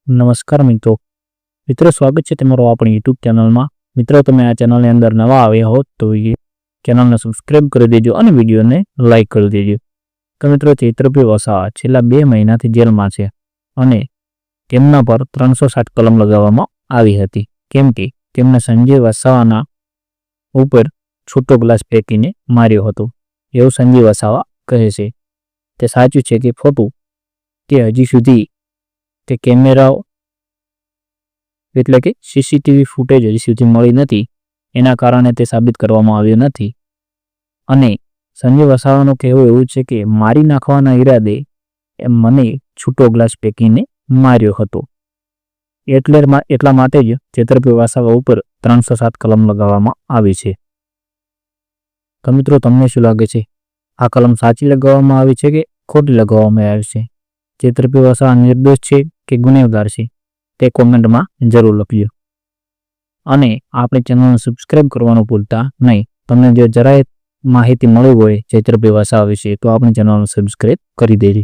નમસ્કાર મિત્રો સ્વાગત છે તમારું આપણી YouTube ચેનલમાં। મિત્રો તમે આ ચેનલની અંદર નવા આવ્યા હો તો ચેનલને સબસ્ક્રાઇબ કરી દેજો અને વિડીયોને લાઈક કરી દેજો। તો મિત્રો ચૈત્રભાઈ વસાવા છેલ્લા 2 મહિનાથી જેલમાં છે અને તેમના પર 360 કલમ લગાવવામાં આવી હતી કેમ કે તેમને સંજય વસાવાના ઉપર છૂટો ગ્લાસ ફેંકીને માર્યો હતો એવું સંજય વસાવા કહે છે। તે સાચું છે કે ખોટું તે હજી સુધી તે કેમેરાઓ એટલે કે સીસીટીવી ફૂટેજ હજી સુધી મળી નથી, એના કારણે તે સાબિત કરવામાં આવ્યું નથી। અને સંજય વસાવાનું કહેવું એવું છે કે મારી નાખવાના ઈરાદે મને છૂટો ગ્લાસ ફેંકીને માર્યો હતો, એટલા માટે જ ચૈત્રભાઈ વસાવા ઉપર 307 કલમ લગાવવામાં આવી છે। તો મિત્રો તમને શું લાગે છે, આ કલમ સાચી લગાવવામાં આવી છે કે ખોટી લગાવવામાં આવી છે? ચૈત્રભાઈ વસાવા નિર્દોષ છે કે ગુનેગાર છે તે કોમેન્ટમાં જરૂર લખજો અને આપણી ચેનલને સબસ્ક્રાઇબ કરવાનું ભૂલતા નહીં। તમને જો જરાય માહિતી મળી હોય ચૈત્રભાઈ વસાવા વિશે તો આપણી ચેનલને સબસ્ક્રાઇબ કરી દેજો।